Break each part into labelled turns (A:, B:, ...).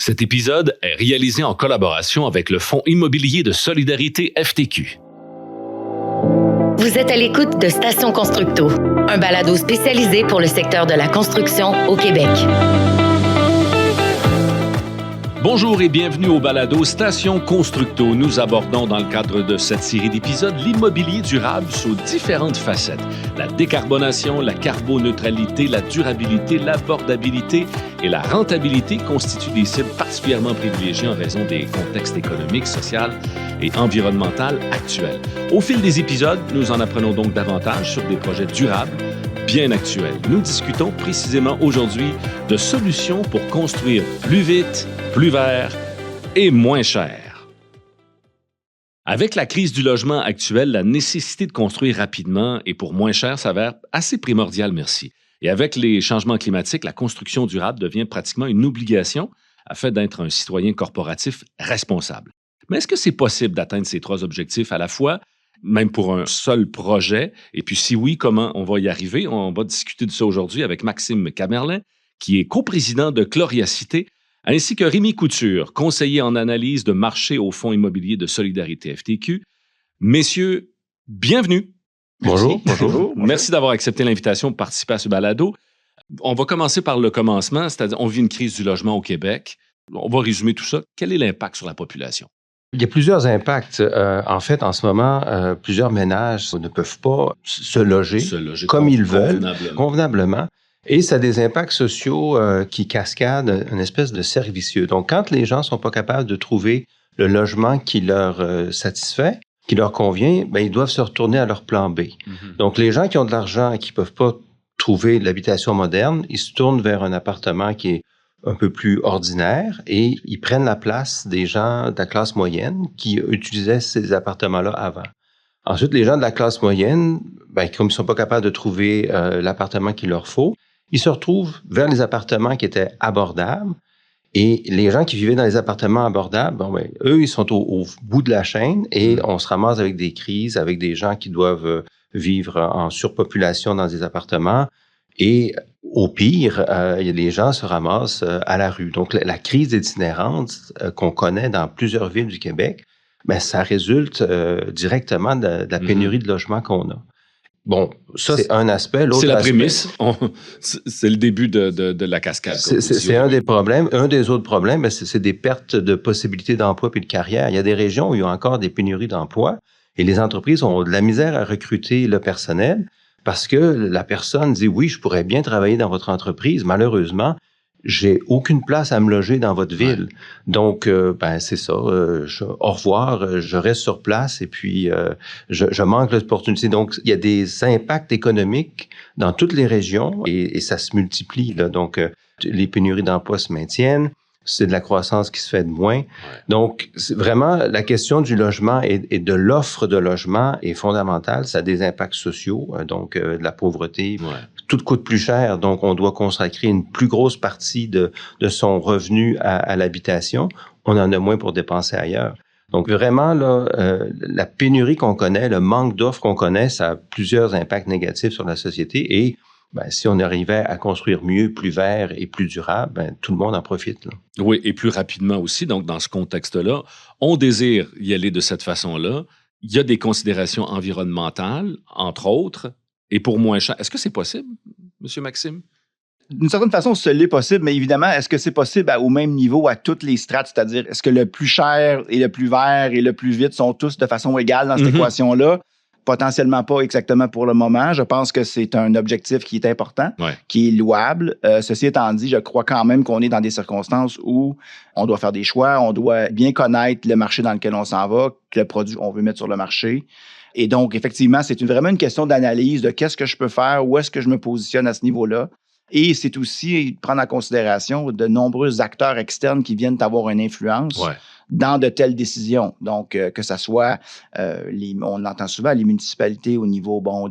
A: Cet épisode est réalisé en collaboration avec le Fonds immobilier de solidarité FTQ.
B: Vous êtes à l'écoute de Station Constructo, un balado spécialisé pour le secteur de la construction au Québec.
A: Bonjour et bienvenue au balado Station Constructo. Nous abordons dans le cadre de cette série d'épisodes l'immobilier durable sous différentes facettes. La décarbonation, la carboneutralité, la durabilité, l'abordabilité et la rentabilité constituent des cibles particulièrement privilégiées en raison des contextes économiques, sociaux et environnementaux actuels. Au fil des épisodes, nous en apprenons donc davantage sur des projets durables bien actuels. Nous discutons précisément aujourd'hui de solutions pour construire plus vite, plus vert et moins cher. Avec la crise du logement actuelle, la nécessité de construire rapidement et pour moins cher s'avère assez primordiale, merci. Et avec les changements climatiques, la construction durable devient pratiquement une obligation afin d'être un citoyen corporatif responsable. Mais est-ce que c'est possible d'atteindre ces trois objectifs à la fois, même pour un seul projet? Et puis si oui, comment on va y arriver? On va discuter de ça aujourd'hui avec Maxime Camerlin, qui est coprésident de Chloriacité, ainsi que Rémi Couture, conseiller en analyse de marché au Fonds immobilier de solidarité FTQ. Messieurs, bienvenue.
C: Bonjour. Bonjour.
A: Merci d'avoir accepté l'invitation pour participer à ce balado. On va commencer par le commencement, c'est-à-dire on vit une crise du logement au Québec. On va résumer tout ça. Quel est l'impact sur la population?
C: Il y a plusieurs impacts. En fait, en ce moment, plusieurs ménages ne peuvent pas se loger comme ils veulent, convenablement. Et ça a des impacts sociaux qui cascadent une espèce de cercle vicieux. Donc, quand les gens sont pas capables de trouver le logement qui leur satisfait, qui leur convient, ben ils doivent se retourner à leur plan B. Mm-hmm. Donc, les gens qui ont de l'argent et qui peuvent pas trouver de l'habitation moderne, ils se tournent vers un appartement qui est un peu plus ordinaire et ils prennent la place des gens de la classe moyenne qui utilisaient ces appartements-là avant. Ensuite, les gens de la classe moyenne, ben, comme ils sont pas capables de trouver l'appartement qu'il leur faut, ils se retrouvent vers les appartements qui étaient abordables. Et les gens qui vivaient dans les appartements abordables, bon, ben, eux, ils sont au bout de la chaîne et on se ramasse avec des crises, avec des gens qui doivent vivre en surpopulation dans des appartements. Et au pire, les gens se ramassent à la rue. Donc, la crise itinérante qu'on connaît dans plusieurs villes du Québec, ben, ça résulte directement de la pénurie de logements qu'on a. Bon, ça, c'est un aspect. L'autre
A: c'est la
C: aspect,
A: prémisse. C'est le début de la cascade.
C: C'est un des problèmes. Un des autres problèmes, ben, c'est des pertes de possibilités d'emploi puis de carrière. Il y a des régions où il y a encore des pénuries d'emploi et les entreprises ont de la misère à recruter le personnel parce que la personne dit « Oui, je pourrais bien travailler dans votre entreprise. Malheureusement, j'ai aucune place à me loger dans votre ville. Ouais. Donc, ben c'est ça. Au revoir, je reste sur place et puis je manque l'opportunité. Donc, il y a des impacts économiques dans toutes les régions et ça se multiplie. Là. Donc, les pénuries d'emploi se maintiennent. C'est de la croissance qui se fait de moins. Ouais. Donc, vraiment, la question du logement et de l'offre de logement est fondamentale. Ça a des impacts sociaux, donc de la pauvreté. Ouais. Tout coûte plus cher, donc on doit consacrer une plus grosse partie de son revenu à l'habitation. On en a moins pour dépenser ailleurs. Donc, vraiment, là, la pénurie qu'on connaît, le manque d'offres qu'on connaît, ça a plusieurs impacts négatifs sur la société et ben, si on arrivait à construire mieux, plus vert et plus durable, ben, tout le monde en profite. Là.
A: Oui, et plus rapidement aussi. Donc, dans ce contexte-là, on désire y aller de cette façon-là. Il y a des considérations environnementales, entre autres, et pour moins cher. Est-ce que c'est possible, M. Maxime?
D: D'une certaine façon, ce l'est possible, mais évidemment, est-ce que c'est possible au même niveau à toutes les strates? C'est-à-dire, est-ce que le plus cher et le plus vert et le plus vite sont tous de façon égale dans cette équation-là? Potentiellement pas exactement pour le moment. Je pense que c'est un objectif qui est important, qui est louable. Ceci étant dit, je crois quand même qu'on est dans des circonstances où on doit faire des choix, on doit bien connaître le marché dans lequel on s'en va, le produit qu'on veut mettre sur le marché. Et donc, effectivement, c'est vraiment une question d'analyse de qu'est-ce que je peux faire, où est-ce que je me positionne à ce niveau-là. Et c'est aussi prendre en considération de nombreux acteurs externes qui viennent avoir une influence dans de telles décisions. Donc, que ce soit, on entend souvent les municipalités au niveau, bon,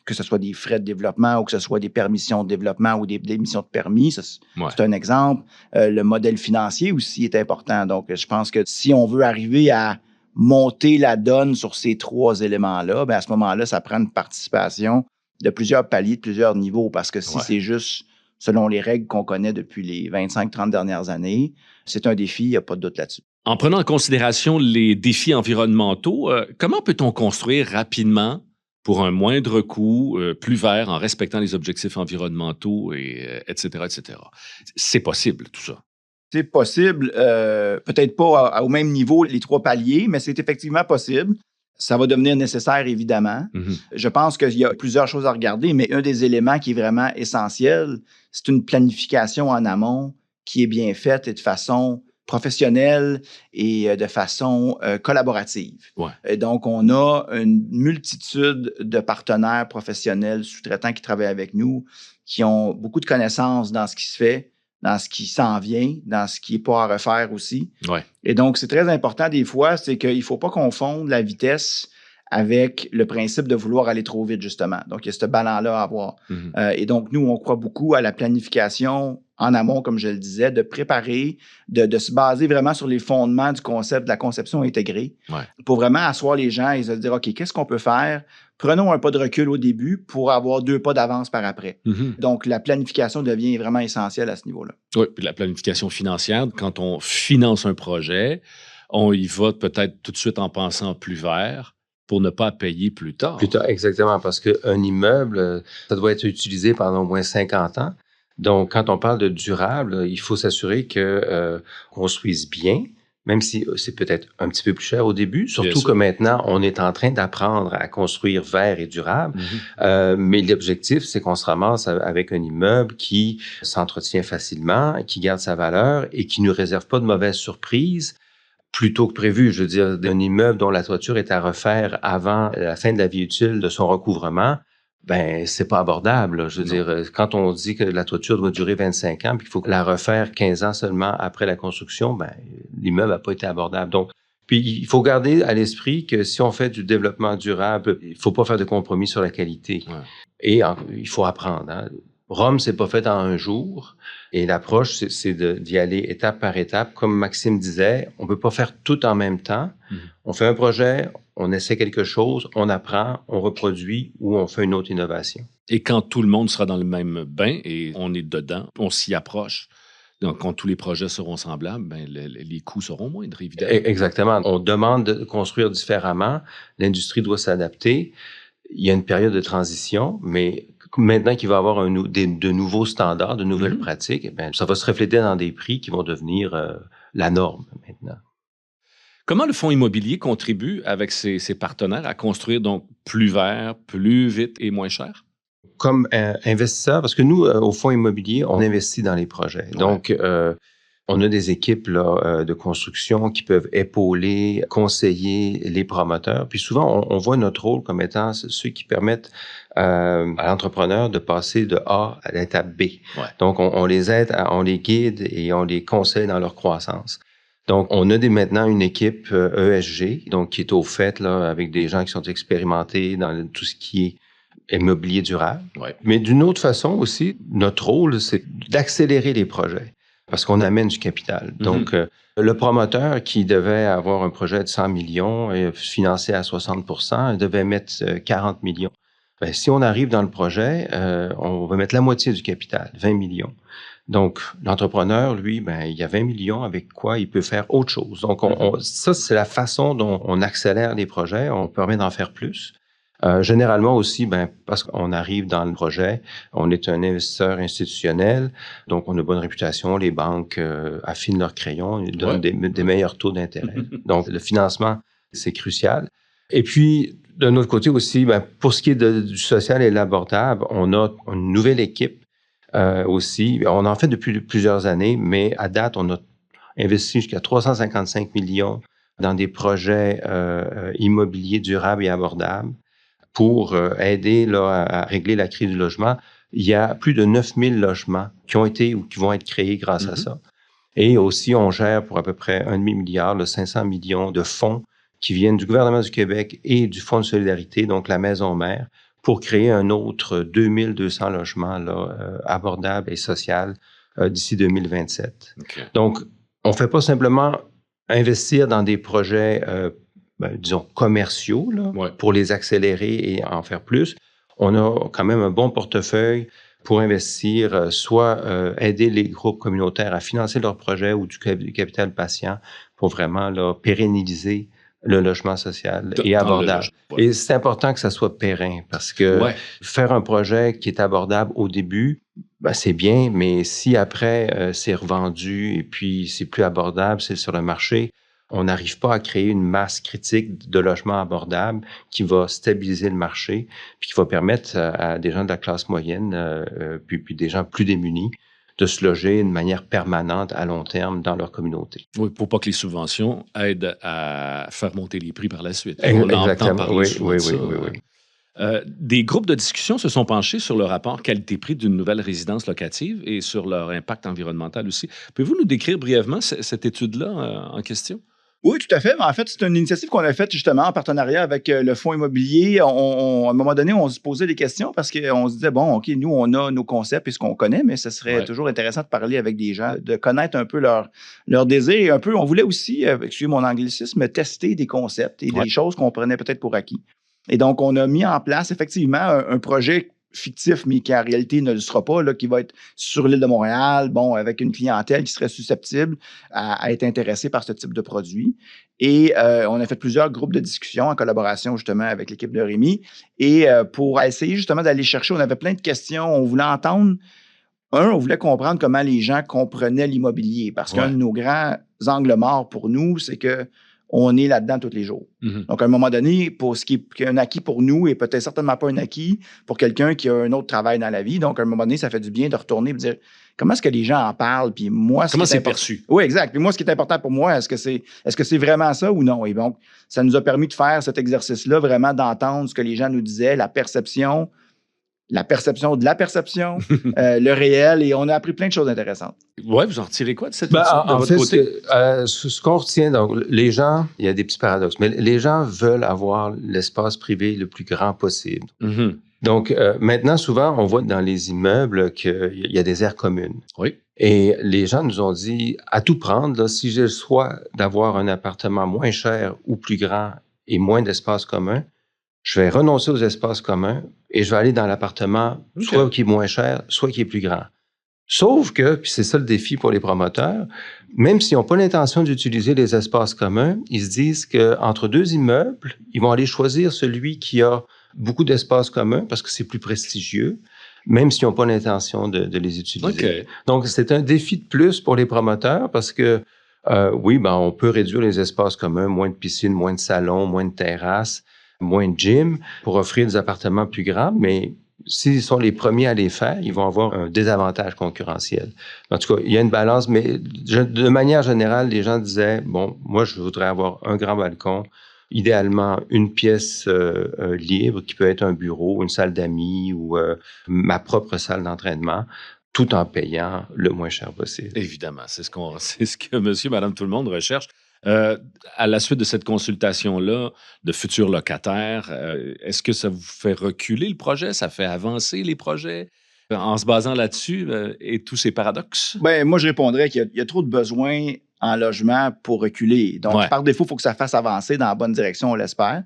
D: que ce soit des frais de développement ou que ce soit des permissions de développement ou des émissions de permis, c'est un exemple. Le modèle financier aussi est important. Donc, je pense que si on veut arriver à monter la donne sur ces trois éléments-là, ben à ce moment-là, ça prend une participation de plusieurs paliers, de plusieurs niveaux, parce que si c'est juste selon les règles qu'on connaît depuis les 25-30 dernières années. C'est un défi, il n'y a pas de doute là-dessus.
A: En prenant en considération les défis environnementaux, comment peut-on construire rapidement pour un moindre coût, plus vert, en respectant les objectifs environnementaux, etc., etc.? C'est possible, tout ça.
D: C'est possible, peut-être pas au même niveau, les 3 paliers, mais c'est effectivement possible. Ça va devenir nécessaire, évidemment. Je pense qu'il y a plusieurs choses à regarder, mais un des éléments qui est vraiment essentiel, c'est une planification en amont qui est bien faite et de façon professionnelle et de façon collaborative.
A: Ouais.
D: Et donc, on a une multitude de partenaires professionnels, sous-traitants qui travaillent avec nous, qui ont beaucoup de connaissances dans ce qui se fait, dans ce qui s'en vient, dans ce qui n'est pas à refaire aussi.
A: Ouais.
D: Et donc, c'est très important des fois, c'est qu'il ne faut pas confondre la vitesse avec le principe de vouloir aller trop vite, justement. Donc, il y a ce ballon-là à avoir. Et donc, nous, on croit beaucoup à la planification en amont, comme je le disais, de préparer, de se baser vraiment sur les fondements du concept de la conception intégrée pour vraiment asseoir les gens et se dire, OK, qu'est-ce qu'on peut faire? Prenons un pas de recul au début pour avoir 2 pas d'avance par après. Donc, la planification devient vraiment essentielle à ce niveau-là.
A: Oui, puis la planification financière, quand on finance un projet, on y va peut-être tout de suite en pensant plus vert pour ne pas payer plus tard.
C: Plus tard, exactement, parce qu'un immeuble, ça doit être utilisé pendant au moins 50 ans. Donc, quand on parle de durable, il faut s'assurer qu'on construise bien, même si c'est peut-être un petit peu plus cher au début, surtout que maintenant, on est en train d'apprendre à construire vert et durable. Mais l'objectif, c'est qu'on se ramasse avec un immeuble qui s'entretient facilement, qui garde sa valeur et qui ne réserve pas de mauvaises surprises plus tôt que prévu. Je veux dire, d'un immeuble dont la toiture est à refaire avant la fin de la vie utile de son recouvrement, ben c'est pas abordable. Je veux dire, quand on dit que la toiture doit durer 25 ans puis qu'il faut la refaire 15 ans seulement après la construction, ben l'immeuble n'a pas été abordable. Donc, puis il faut garder à l'esprit que si on fait du développement durable, il faut pas faire de compromis sur la qualité. Et il faut apprendre. Hein. Rome, c'est pas fait en un jour. Et l'approche, c'est d'y aller étape par étape. Comme Maxime disait, on peut pas faire tout en même temps. On fait un projet, on essaie quelque chose, on apprend, on reproduit ou on fait une autre innovation.
A: Et quand tout le monde sera dans le même bain et on est dedans, on s'y approche. Donc, quand tous les projets seront semblables, ben, les coûts seront moindres, évidemment.
C: Exactement. On demande de construire différemment. L'industrie doit s'adapter. Il y a une période de transition, mais maintenant qu'il va y avoir de nouveaux standards, de nouvelles pratiques, eh bien, ça va se refléter dans des prix qui vont devenir la norme maintenant.
A: Comment le fonds immobilier contribue avec ses partenaires à construire donc plus vert, plus vite et moins cher?
C: Comme investisseur, parce que nous, au fonds immobilier, on investit dans les projets. Donc, on a des équipes là, de construction qui peuvent épauler, conseiller les promoteurs. Puis souvent, on voit notre rôle comme étant ceux qui permettent à l'entrepreneur de passer de A à l'étape B. Donc, on les aide, on les guide et on les conseille dans leur croissance. Donc, on a maintenant une équipe ESG, donc qui est au fait là avec des gens qui sont expérimentés dans tout ce qui est immobilier durable. Mais d'une autre façon aussi, notre rôle, c'est d'accélérer les projets parce qu'on amène du capital. Donc, le promoteur qui devait avoir un projet de 100 millions et financé à 60%, il devait mettre 40 millions. Ben, si on arrive dans le projet, on va mettre la moitié du capital, 20 millions. Donc, l'entrepreneur, lui, ben, il y a 20 millions avec quoi il peut faire autre chose. Donc, ça, c'est la façon dont on accélère les projets. On permet d'en faire plus. Généralement aussi, ben, parce qu'on arrive dans le projet, on est un investisseur institutionnel, donc on a bonne réputation. Les banques affinent leurs crayons, ils donnent des meilleurs taux d'intérêt. Donc, le financement, c'est crucial. Et puis, d'un autre côté aussi, ben, pour ce qui est du social et l'abordable, on a une nouvelle équipe aussi. On en fait depuis plusieurs années, mais à date, on a investi jusqu'à 355 millions dans des projets immobiliers durables et abordables pour aider là, à régler la crise du logement. Il y a plus de 9000 logements qui ont été ou qui vont être créés grâce à ça. Et aussi, on gère pour à peu près 1,5 milliard, 500 millions de fonds qui viennent du gouvernement du Québec et du Fonds de solidarité, donc la maison mère, pour créer un autre 2200 logements là, abordables et sociaux d'ici 2027. Donc, on ne fait pas simplement investir dans des projets, disons, commerciaux là, pour les accélérer et en faire plus. On a quand même un bon portefeuille pour investir, soit aider les groupes communautaires à financer leurs projets ou du capital patient pour vraiment là, pérenniser le logement social et abordable. Et c'est important que ça soit périn parce que faire un projet qui est abordable au début, ben c'est bien, mais si après c'est revendu et puis c'est plus abordable, c'est sur le marché, on n'arrive pas à créer une masse critique de logements abordables qui va stabiliser le marché puis qui va permettre à des gens de la classe moyenne puis des gens plus démunis de se loger de manière permanente à long terme dans leur communauté.
A: Oui, pour pas que les subventions aident à faire monter les prix par la suite.
C: Exactement. Oui.
A: Des groupes de discussion se sont penchés sur le rapport qualité-prix d'une nouvelle résidence locative et sur leur impact environnemental aussi. Pouvez-vous nous décrire brièvement cette étude-là en question?
D: Oui, tout à fait. En fait, c'est une initiative qu'on a faite justement en partenariat avec le Fonds immobilier. À un moment donné, on se posait des questions parce qu'on se disait, bon, OK, nous, on a nos concepts et ce qu'on connaît, mais ce serait toujours intéressant de parler avec des gens, de connaître un peu leur désir et un peu, on voulait aussi, excusez mon anglicisme, tester des concepts et des choses qu'on prenait peut-être pour acquis. Et donc, on a mis en place effectivement un projet fictif, mais qui en réalité ne le sera pas, là, qui va être sur l'île de Montréal, bon, avec une clientèle qui serait susceptible à être intéressée par ce type de produit. Et on a fait plusieurs groupes de discussion en collaboration justement avec l'équipe de Rémi. Et pour essayer justement d'aller chercher, on avait plein de questions, on voulait entendre. On voulait comprendre comment les gens comprenaient l'immobilier, parce qu'un de nos grands angles morts pour nous, c'est que on est là-dedans tous les jours. Mm-hmm. Donc, à un moment donné, pour ce qui est un acquis pour nous et peut-être certainement pas un acquis pour quelqu'un qui a un autre travail dans la vie. Donc, à un moment donné, ça fait du bien de retourner et de dire comment est-ce que les gens en parlent, puis moi...
A: Comment c'est perçu?
D: Oui, exact. Puis moi, ce qui est important pour moi, est-ce que c'est vraiment ça ou non? Et donc, ça nous a permis de faire cet exercice-là, vraiment d'entendre ce que les gens nous disaient, la perception de la perception, le réel, et on a appris plein de choses intéressantes.
A: Oui, vous en retirez quoi de cette étude de votre côté?
C: Ce qu'on retient, donc, les gens, il y a des petits paradoxes, mais les gens veulent avoir l'espace privé le plus grand possible. Mm-hmm. Donc, maintenant, souvent, on voit dans les immeubles qu'il y a des aires communes.
A: Oui.
C: Et les gens nous ont dit, à tout prendre, là, si j'ai le choix d'avoir un appartement moins cher ou plus grand et moins d'espace commun, je vais renoncer aux espaces communs et je vais aller dans l'appartement, soit qui est moins cher, soit qui est plus grand. Sauf que, puis c'est ça le défi pour les promoteurs, même s'ils n'ont pas l'intention d'utiliser les espaces communs, ils se disent qu'entre deux immeubles, ils vont aller choisir celui qui a beaucoup d'espaces communs parce que c'est plus prestigieux, même s'ils n'ont pas l'intention de les utiliser. Okay. Donc, c'est un défi de plus pour les promoteurs parce que, on peut réduire les espaces communs, moins de piscines, moins de salons, moins de terrasses, moins de gym pour offrir des appartements plus grands, mais s'ils sont les premiers à les faire, ils vont avoir un désavantage concurrentiel. En tout cas, il y a une balance, mais de manière générale, les gens disaient, bon, moi, je voudrais avoir un grand balcon, idéalement une pièce libre qui peut être un bureau, une salle d'amis ou ma propre salle d'entraînement, tout en payant le moins cher possible.
A: Évidemment, c'est ce que monsieur, madame, tout le monde recherche. À la suite de cette consultation-là de futurs locataires, est-ce que ça vous fait reculer le projet? Ça fait avancer les projets en se basant là-dessus et tous ces paradoxes?
D: Bien, moi, je répondrais qu'il y a trop de besoins en logement pour reculer. Donc, par défaut, il faut que ça fasse avancer dans la bonne direction, on l'espère.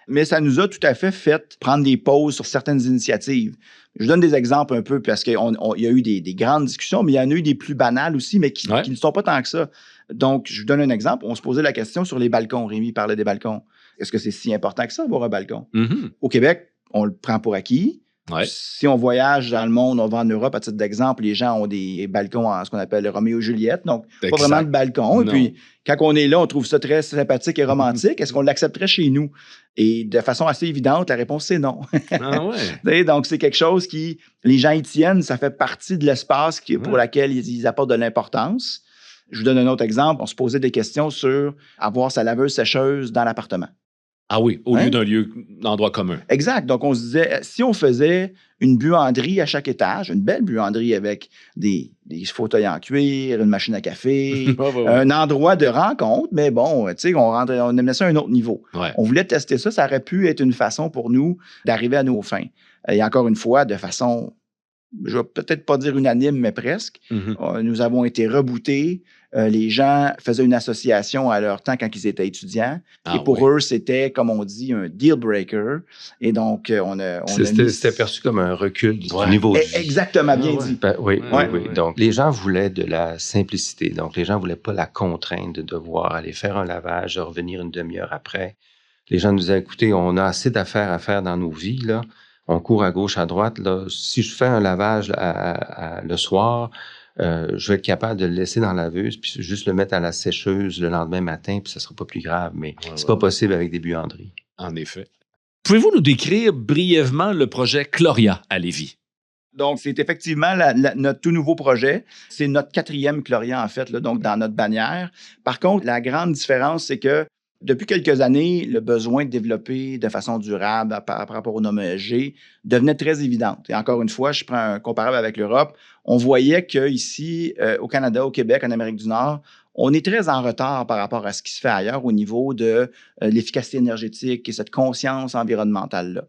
D: Mais ça nous a tout à fait fait prendre des pauses sur certaines initiatives. Je donne des exemples un peu parce qu'il y a eu des grandes discussions, mais il y en a eu des plus banales aussi, mais qui ne sont pas tant que ça. Donc, je vous donne un exemple. On se posait la question sur les balcons. Rémi parlait des balcons. Est-ce que c'est si important que ça, avoir un balcon? Mm-hmm. Au Québec, on le prend pour acquis. Ouais. Si on voyage dans le monde, on va en Europe, à titre d'exemple, les gens ont des balcons en ce qu'on appelle le Roméo et Juliette, donc pas vraiment de balcon. Et puis, quand on est là, on trouve ça très sympathique et romantique. Est-ce qu'on l'accepterait chez nous? Et de façon assez évidente, la réponse, c'est non.
A: Ah ouais.
D: Donc, c'est quelque chose qui, les gens y tiennent, ça fait partie de l'espace pour laquelle ils apportent de l'importance. Je vous donne un autre exemple. On se posait des questions sur avoir sa laveuse sécheuse dans l'appartement.
A: Ah oui, au lieu d'un endroit commun.
D: Exact. Donc, on se disait, si on faisait une buanderie à chaque étage, une belle buanderie avec des fauteuils en cuir, une machine à café, un endroit de rencontre, mais bon, tu sais, on amenait ça à un autre niveau. Ouais. On voulait tester ça. Ça aurait pu être une façon pour nous d'arriver à nos fins. Et encore une fois, de façon, je vais peut-être pas dire unanime, mais presque. Mm-hmm. Nous avons été rebootés. Les gens faisaient une association à leur temps quand ils étaient étudiants. Et pour eux, c'était, comme on dit, un deal breaker. Et donc,
C: C'était perçu comme un recul du niveau de vie.
D: Exactement, bien dit.
C: Oui. Donc, les gens voulaient de la simplicité. Donc, les gens voulaient pas la contrainte de devoir aller faire un lavage, de revenir une demi-heure après. Les gens nous disaient, écoutez, on a assez d'affaires à faire dans nos vies, là. On court à gauche, à droite. Là. Si je fais un lavage le soir, je vais être capable de le laisser dans la laveuse puis juste le mettre à la sécheuse le lendemain matin, puis ça sera pas plus grave. Mais c'est pas possible avec des buanderies.
A: En effet. Pouvez-vous nous décrire brièvement le projet Chloria à Lévis?
D: Donc, c'est effectivement notre tout nouveau projet. C'est notre 4e Chloria, en fait, là, donc dans notre bannière. Par contre, la grande différence, c'est que depuis quelques années, le besoin de développer de façon durable par rapport aux normes ESG devenait très évident. Et encore une fois, je prends un comparable avec l'Europe. On voyait qu'ici, au Canada, au Québec, en Amérique du Nord, on est très en retard par rapport à ce qui se fait ailleurs au niveau de l'efficacité énergétique et cette conscience environnementale-là.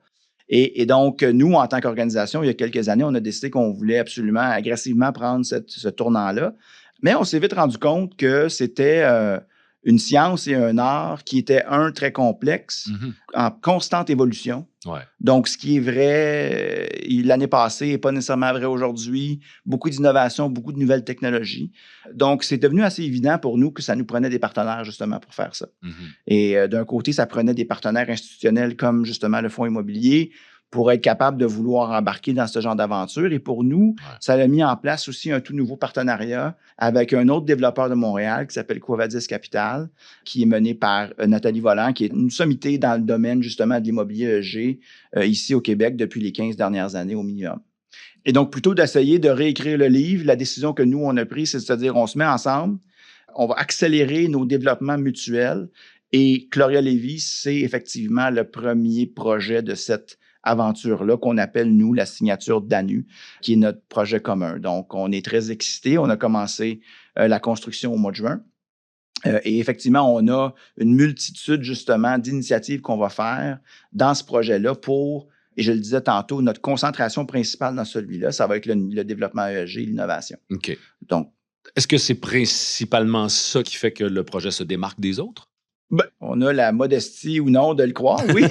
D: Et donc, nous, en tant qu'organisation, il y a quelques années, on a décidé qu'on voulait absolument, agressivement prendre ce tournant-là. Mais on s'est vite rendu compte que c'était une science et un art qui était, très complexe, en constante évolution.
A: Ouais.
D: Donc, ce qui est vrai l'année passée n'est pas nécessairement vrai aujourd'hui. Beaucoup d'innovations, beaucoup de nouvelles technologies. Donc, c'est devenu assez évident pour nous que ça nous prenait des partenaires, justement, pour faire ça. Et d'un côté, ça prenait des partenaires institutionnels comme, justement, le Fonds immobilier pour être capable de vouloir embarquer dans ce genre d'aventure. Et pour nous, ça a mis en place aussi un tout nouveau partenariat avec un autre développeur de Montréal qui s'appelle Quovadis Capital, qui est mené par Nathalie Volant, qui est une sommité dans le domaine justement de l'immobilier ESG ici au Québec depuis les 15 dernières années au minimum. Et donc, plutôt d'essayer de réécrire le livre, la décision que nous, on a prise, c'est-à-dire on se met ensemble, on va accélérer nos développements mutuels et Chloria Lévis, c'est effectivement le premier projet de cette aventure-là qu'on appelle, nous, la signature d'ANU, qui est notre projet commun. Donc, on est très excités. On a commencé la construction au mois de juin. Et effectivement, on a une multitude, justement, d'initiatives qu'on va faire dans ce projet-là pour, et je le disais tantôt, notre concentration principale dans celui-là, ça va être le développement ESG et l'innovation.
A: OK.
D: Donc,
A: est-ce que c'est principalement ça qui fait que le projet se démarque des autres?
D: Ben, on a la modestie ou non de le croire, oui.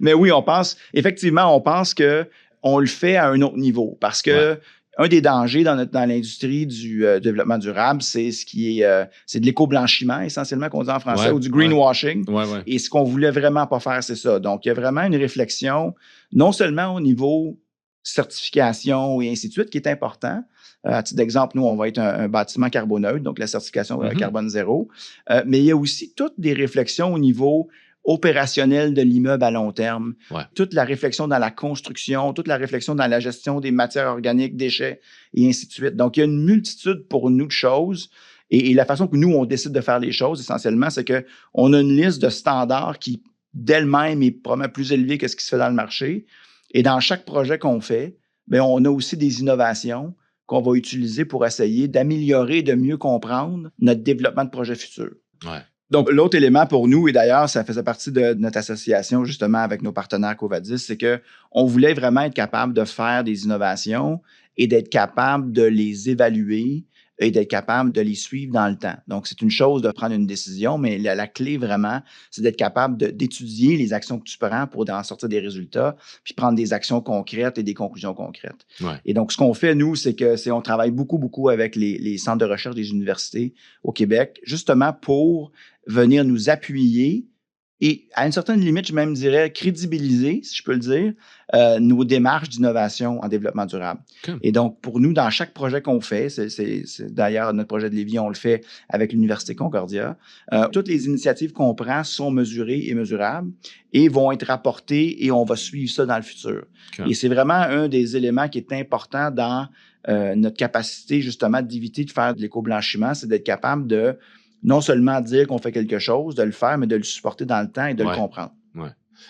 D: Mais oui, on pense qu'on le fait à un autre niveau parce que un des dangers dans l'industrie du développement durable, c'est c'est de l'éco-blanchiment, essentiellement, qu'on dit en français, ou du greenwashing. Et ce qu'on voulait vraiment pas faire, c'est ça. Donc, il y a vraiment une réflexion, non seulement au niveau certification et ainsi de suite, qui est important. À titre d'exemple, nous, on va être un bâtiment carboneutre, donc la certification carbone zéro. Mais il y a aussi toutes des réflexions au niveau opérationnel de l'immeuble à long terme, toute la réflexion dans la construction, toute la réflexion dans la gestion des matières organiques, déchets, et ainsi de suite. Donc, il y a une multitude pour nous de choses. Et la façon que nous, on décide de faire les choses, essentiellement, c'est qu'on a une liste de standards qui, d'elle-même, est probablement plus élevée que ce qui se fait dans le marché. Et dans chaque projet qu'on fait, bien, on a aussi des innovations qu'on va utiliser pour essayer d'améliorer, de mieux comprendre notre développement de projets futurs. Donc, l'autre élément pour nous, et d'ailleurs, ça faisait partie de notre association justement avec nos partenaires Quovadis, c'est qu'on voulait vraiment être capable de faire des innovations et d'être capable de les évaluer et d'être capable de les suivre dans le temps. Donc, c'est une chose de prendre une décision, mais la clé vraiment, c'est d'être capable d'étudier les actions que tu prends pour en sortir des résultats, puis prendre des actions concrètes et des conclusions concrètes. Et donc, ce qu'on fait, nous, on travaille beaucoup avec les centres de recherche des universités au Québec, justement pour venir nous appuyer et, à une certaine limite, je même dirais crédibiliser, si je peux le dire, nos démarches d'innovation en développement durable. Et donc, pour nous, dans chaque projet qu'on fait, c'est d'ailleurs notre projet de Lévis, on le fait avec l'Université Concordia, toutes les initiatives qu'on prend sont mesurées et mesurables et vont être rapportées et on va suivre ça dans le futur. Et c'est vraiment un des éléments qui est important dans notre capacité, justement, d'éviter de faire de l'éco-blanchiment, c'est d'être capable de non seulement dire qu'on fait quelque chose, de le faire, mais de le supporter dans le temps et de le comprendre.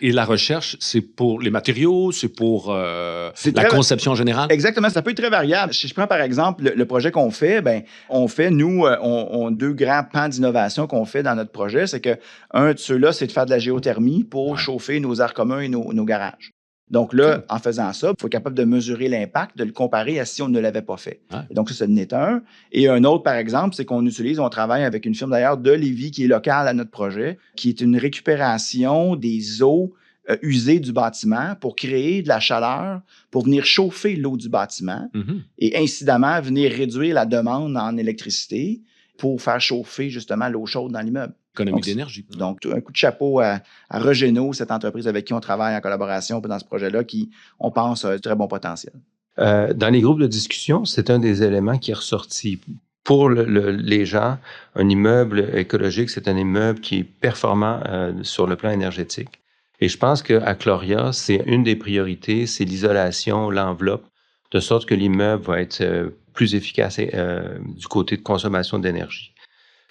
A: Et la recherche, c'est pour les matériaux, c'est pour la conception générale?
D: Exactement, ça peut être très variable. Si je prends par exemple le projet qu'on fait, on fait, nous, on deux grands pans d'innovation qu'on fait dans notre projet. C'est que un de ceux-là, c'est de faire de la géothermie pour chauffer nos aires communs et nos garages. Donc là, en faisant ça, il faut être capable de mesurer l'impact, de le comparer à si on ne l'avait pas fait. Et donc ça, n'est un. Et un autre, par exemple, c'est on travaille avec une firme d'ailleurs de Lévis qui est locale à notre projet, qui est une récupération des eaux usées du bâtiment pour créer de la chaleur, pour venir chauffer l'eau du bâtiment et incidemment venir réduire la demande en électricité pour faire chauffer justement l'eau chaude dans l'immeuble.
A: Économie d'énergie.
D: Donc, un coup de chapeau à Regeno, cette entreprise avec qui on travaille en collaboration dans ce projet-là, qui, on pense, a un très bon potentiel.
C: Dans les groupes de discussion, c'est un des éléments qui est ressorti. Pour les gens, un immeuble écologique, c'est un immeuble qui est performant sur le plan énergétique. Et je pense qu'à Gloria, c'est une des priorités, c'est l'isolation, l'enveloppe, de sorte que l'immeuble va être plus efficace du côté de consommation d'énergie.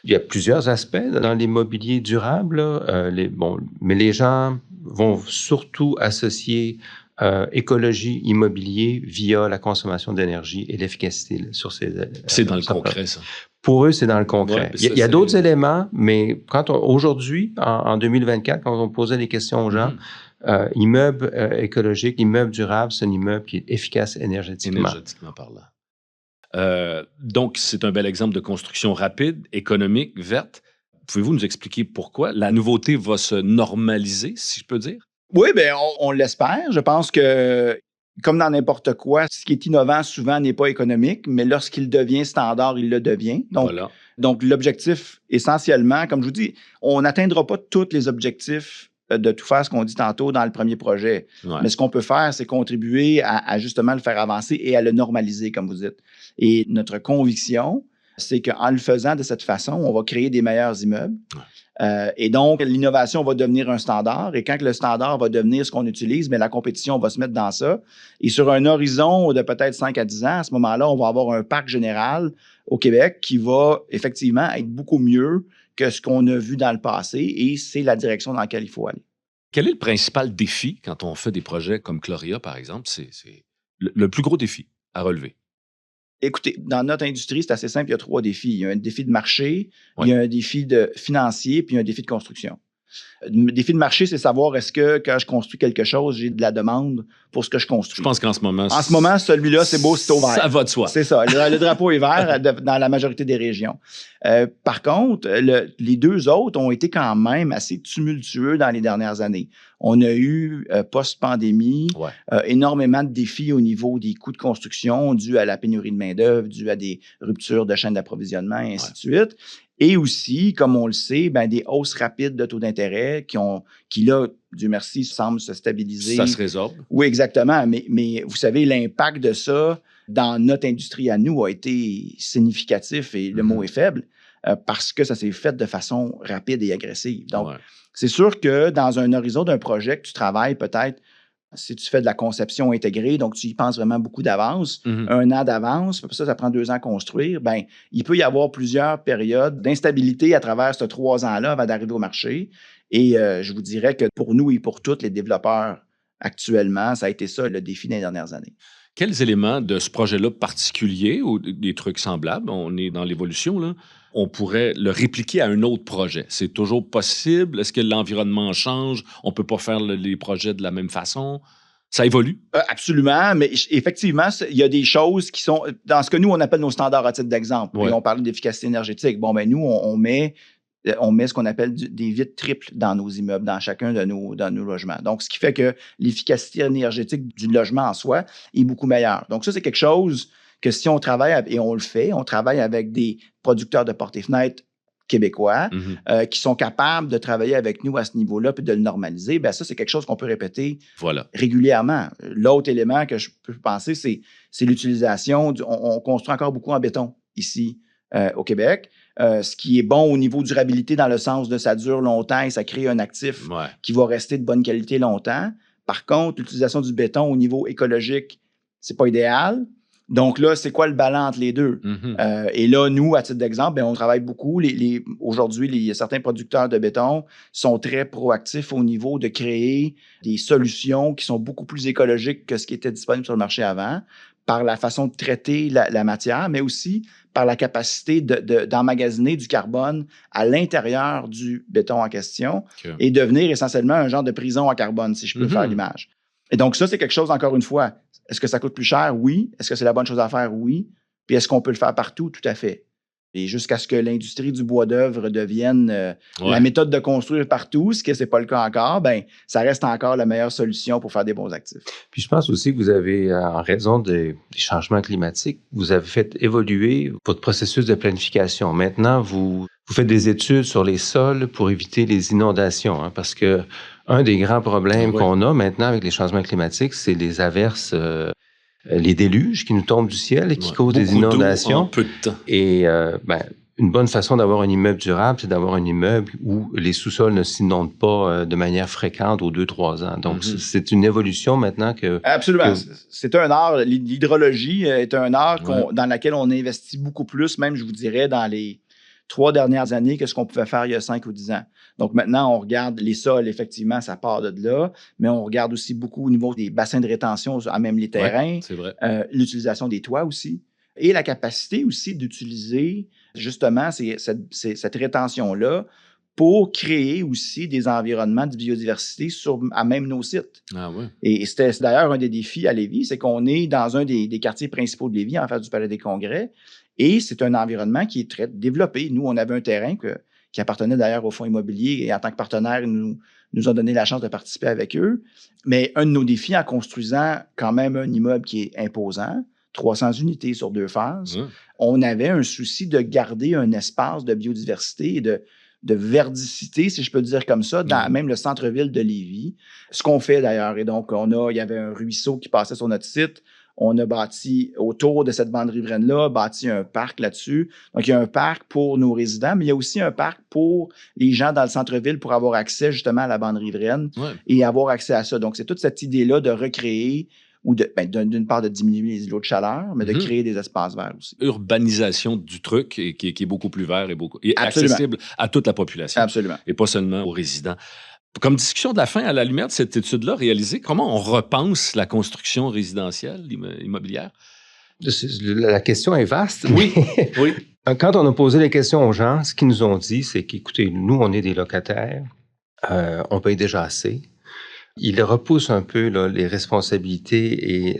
C: Il y a plusieurs aspects dans l'immobilier durable, mais les gens vont surtout associer écologie, immobilier via la consommation d'énergie et l'efficacité sur ces...
A: C'est dans le concret, ça.
C: Pour eux, c'est dans le concret.
A: Ouais,
C: il y a d'autres éléments, mais aujourd'hui, en 2024, quand on posait des questions aux gens, immeuble écologique, immeuble durable, c'est un immeuble qui est efficace énergétiquement.
A: Énergétiquement parlant. Donc, c'est un bel exemple de construction rapide, économique, verte. Pouvez-vous nous expliquer pourquoi la nouveauté va se normaliser, si je peux dire?
D: Oui, bien, on l'espère. Je pense que, comme dans n'importe quoi, ce qui est innovant souvent n'est pas économique, mais lorsqu'il devient standard, il le devient. Donc, l'objectif, essentiellement, comme je vous dis, on n'atteindra pas tous les objectifs de tout faire ce qu'on dit tantôt dans le premier projet. Ouais. Mais ce qu'on peut faire, c'est contribuer à justement le faire avancer et à le normaliser, comme vous dites. Et notre conviction, c'est qu'en le faisant de cette façon, on va créer des meilleurs immeubles. Ouais. Et donc, l'innovation va devenir un standard. Et quand le standard va devenir ce qu'on utilise, mais la compétition va se mettre dans ça. Et sur un horizon de peut-être 5 à 10 ans, à ce moment-là, on va avoir un parc général au Québec qui va effectivement être beaucoup mieux que ce qu'on a vu dans le passé. Et c'est la direction dans laquelle il faut aller.
A: Quel est le principal défi quand on fait des projets comme Gloria, par exemple? C'est le plus gros défi à relever.
D: Écoutez, dans notre industrie, c'est assez simple. Il y a 3 défis. Il y a un défi de marché, il y a un défi financier, puis il y a un défi de construction. Le défi de marché, c'est savoir est-ce que quand je construis quelque chose, j'ai de la demande pour ce que je construis.
A: Je pense qu'en ce moment...
D: En ce moment, celui-là, c'est beau, c'est au vert.
A: Ça va de soi.
D: C'est ça. Le drapeau est vert dans la majorité des régions. Par contre, les 2 autres ont été quand même assez tumultueux dans les dernières années. On a eu, post-pandémie, énormément de défis au niveau des coûts de construction dus à la pénurie de main-d'œuvre, dus à des ruptures de chaînes d'approvisionnement, et ainsi de suite. Et aussi, comme on le sait, des hausses rapides de taux d'intérêt qui là, Dieu merci, semblent se stabiliser.
A: Ça se résorbe.
D: Oui, exactement. Mais vous savez, l'impact de ça dans notre industrie à nous a été significatif et le mot est faible parce que ça s'est fait de façon rapide et agressive. Donc, c'est sûr que dans un horizon d'un projet que tu travailles peut-être, si tu fais de la conception intégrée, donc tu y penses vraiment beaucoup d'avance, 1 an d'avance, ça prend 2 ans à construire, il peut y avoir plusieurs périodes d'instabilité à travers ces 3 ans-là avant d'arriver au marché. Et je vous dirais que pour nous et pour tous les développeurs actuellement, ça a été ça le défi des dernières années.
A: Quels éléments de ce projet-là particulier ou des trucs semblables, on est dans l'évolution, là, on pourrait le répliquer à un autre projet? C'est toujours possible? Est-ce que l'environnement change? On ne peut pas faire les projets de la même façon? Ça évolue?
D: Absolument, mais effectivement, il y a des choses qui sont, dans ce que nous, on appelle nos standards à titre d'exemple. Et on parle d'efficacité énergétique. Nous, on met ce qu'on appelle des vitres triples dans nos immeubles, dans chacun de nos logements. Donc, ce qui fait que l'efficacité énergétique du logement en soi est beaucoup meilleure. Donc, ça, c'est quelque chose que si on travaille, et on le fait, on travaille avec des producteurs de portes et fenêtres québécois qui sont capables de travailler avec nous à ce niveau-là puis de le normaliser, ça, c'est quelque chose qu'on peut répéter régulièrement. L'autre élément que je peux penser, c'est l'utilisation. On construit encore beaucoup en béton ici au Québec. Ce qui est bon au niveau durabilité dans le sens de ça dure longtemps et ça crée un actif qui va rester de bonne qualité longtemps. Par contre, l'utilisation du béton au niveau écologique, c'est pas idéal. Donc là, c'est quoi le ballon entre les deux? Et là, nous, à titre d'exemple, on travaille beaucoup. Aujourd'hui, certains producteurs de béton sont très proactifs au niveau de créer des solutions qui sont beaucoup plus écologiques que ce qui était disponible sur le marché avant, par la façon de traiter la matière, mais aussi par la capacité d'emmagasiner du carbone à l'intérieur du béton en question et devenir essentiellement un genre de prison à carbone, si je peux faire l'image. Et donc, ça, c'est quelque chose, encore une fois, est-ce que ça coûte plus cher? Oui. Est-ce que c'est la bonne chose à faire? Oui. Puis est-ce qu'on peut le faire partout? Tout à fait. Et jusqu'à ce que l'industrie du bois d'œuvre devienne la méthode de construire partout, ce que c'est pas le cas encore, ben ça reste encore la meilleure solution pour faire des bons actifs.
C: Puis je pense aussi que vous avez, en raison des changements climatiques, vous avez fait évoluer votre processus de planification. Maintenant, vous faites des études sur les sols pour éviter les inondations, hein, parce que un des grands problèmes qu'on a maintenant avec les changements climatiques, c'est les averses, les déluges qui nous tombent du ciel et qui causent des inondations.
A: En peu de temps.
C: Et une bonne façon d'avoir un immeuble durable, c'est d'avoir un immeuble où les sous-sols ne s'inondent pas de manière fréquente aux 2-3 ans. Donc, c'est une évolution maintenant que...
D: Absolument. C'est un art. L'hydrologie est un art dans lequel on investit beaucoup plus, même, je vous dirais, dans les 3 dernières années que ce qu'on pouvait faire il y a 5 ou 10 ans. Donc, maintenant, on regarde les sols, effectivement, ça part de là, mais on regarde aussi beaucoup au niveau des bassins de rétention, à même les terrains.
A: C'est vrai.
D: L'utilisation des toits aussi. Et la capacité aussi d'utiliser, justement, cette rétention-là pour créer aussi des environnements de biodiversité à même nos sites.
A: Ah ouais.
D: Et c'était d'ailleurs un des défis à Lévis, c'est qu'on est dans un des quartiers principaux de Lévis, en face du Palais des Congrès, et c'est un environnement qui est très développé. Nous, on avait un terrain qui appartenait d'ailleurs au fonds immobilier, et en tant que partenaire, ils nous ont donné la chance de participer avec eux. Mais un de nos défis en construisant quand même un immeuble qui est imposant, 300 unités sur 2 phases, on avait un souci de garder un espace de biodiversité et de verdicité, si je peux dire comme ça, dans même le centre-ville de Lévis. Ce qu'on fait d'ailleurs. Et donc, il y avait un ruisseau qui passait sur notre site. On a bâti autour de cette bande riveraine-là, bâti un parc là-dessus. Donc, il y a un parc pour nos résidents, mais il y a aussi un parc pour les gens dans le centre-ville pour avoir accès justement à la bande riveraine et avoir accès à ça. Donc, c'est toute cette idée-là de recréer ou d'une part de diminuer les îlots de chaleur, mais de créer des espaces verts aussi.
A: Urbanisation du truc qui est beaucoup plus vert et accessible à toute la population.
D: Absolument.
A: Et pas seulement aux résidents. Comme discussion de la fin, à la lumière de cette étude-là réalisée, comment on repense la construction résidentielle immobilière?
C: La question est vaste.
A: Oui, oui.
C: Quand on a posé les questions aux gens, ce qu'ils nous ont dit, c'est qu'écoutez, nous, on est des locataires, on paye déjà assez. Il repousse un peu les responsabilités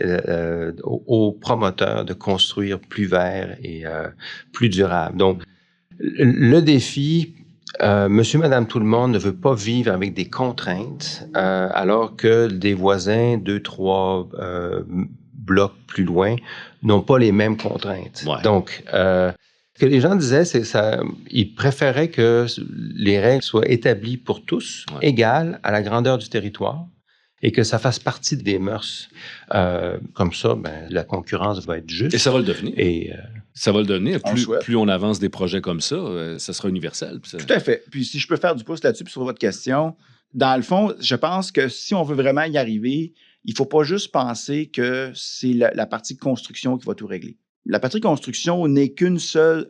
C: aux promoteurs de construire plus vert et plus durable. Donc, le défi, monsieur, madame, tout le monde ne veut pas vivre avec des contraintes, alors que des voisins, 2-3 blocs plus loin, n'ont pas les mêmes contraintes.
A: Ouais.
C: Donc, ce que les gens disaient, c'est ça, ils préféraient que les règles soient établies pour tous, égales à la grandeur du territoire, et que ça fasse partie des mœurs. Comme ça, la concurrence va être juste.
A: Et ça va le devenir.
C: Et
A: ça va le devenir. Plus on avance des projets comme ça, ça sera universel.
D: Tout à fait. Puis si je peux faire du pouce là-dessus, puis sur votre question, dans le fond, je pense que si on veut vraiment y arriver, il ne faut pas juste penser que c'est la partie construction qui va tout régler. La partie construction n'est qu'un seul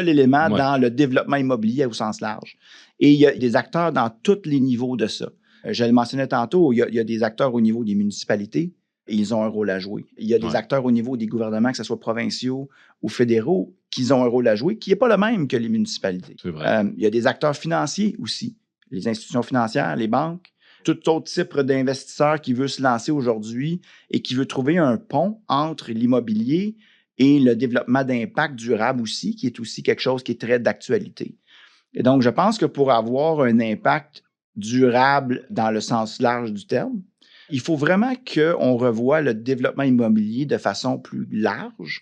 D: élément dans le développement immobilier au sens large. Et il y a des acteurs dans tous les niveaux de ça. Je le mentionnais tantôt, il y a des acteurs au niveau des municipalités, et ils ont un rôle à jouer. Il y a des acteurs au niveau des gouvernements, que ce soit provinciaux ou fédéraux, qui ont un rôle à jouer, qui n'est pas le même que les municipalités.
A: C'est vrai.
D: Il y a des acteurs financiers aussi, les institutions financières, les banques, tout autre type d'investisseur qui veut se lancer aujourd'hui et qui veut trouver un pont entre l'immobilier et le développement d'impact durable aussi, qui est aussi quelque chose qui est très d'actualité. Et donc, je pense que pour avoir un impact durable dans le sens large du terme, il faut vraiment qu'on revoie le développement immobilier de façon plus large,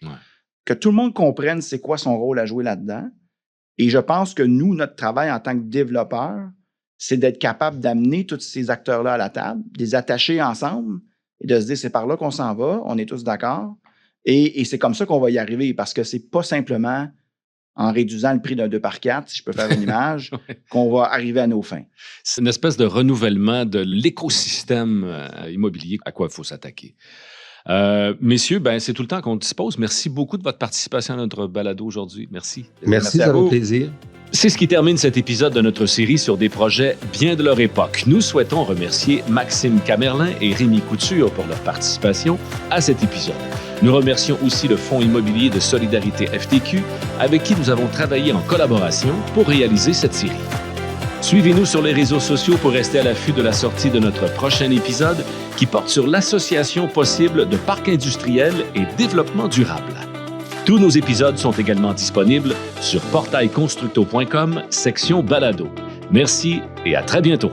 D: que tout le monde comprenne c'est quoi son rôle à jouer là-dedans. Et je pense que nous, notre travail en tant que développeurs, c'est d'être capable d'amener tous ces acteurs-là à la table, de les attacher ensemble et de se dire c'est par là qu'on s'en va, on est tous d'accord. Et c'est comme ça qu'on va y arriver, parce que c'est pas simplement en réduisant le prix d'un 2x4, si je peux faire une image, qu'on va arriver à nos fins.
A: C'est une espèce de renouvellement de l'écosystème immobilier à quoi il faut s'attaquer. Messieurs, c'est tout le temps qu'on dispose. Merci beaucoup de votre participation à notre balado aujourd'hui. Merci.
C: Merci à vous. Plaisir.
A: C'est ce qui termine cet épisode de notre série sur des projets bien de leur époque. Nous souhaitons remercier Maxime Camerlin et Rémi Couture pour leur participation à cet épisode. Nous remercions aussi le Fonds immobilier de solidarité FTQ, avec qui nous avons travaillé en collaboration pour réaliser cette série. Suivez-nous sur les réseaux sociaux pour rester à l'affût de la sortie de notre prochain épisode qui porte sur l'association possible de parcs industriels et développement durable. Tous nos épisodes sont également disponibles sur portailconstructo.com, section balado. Merci et à très bientôt.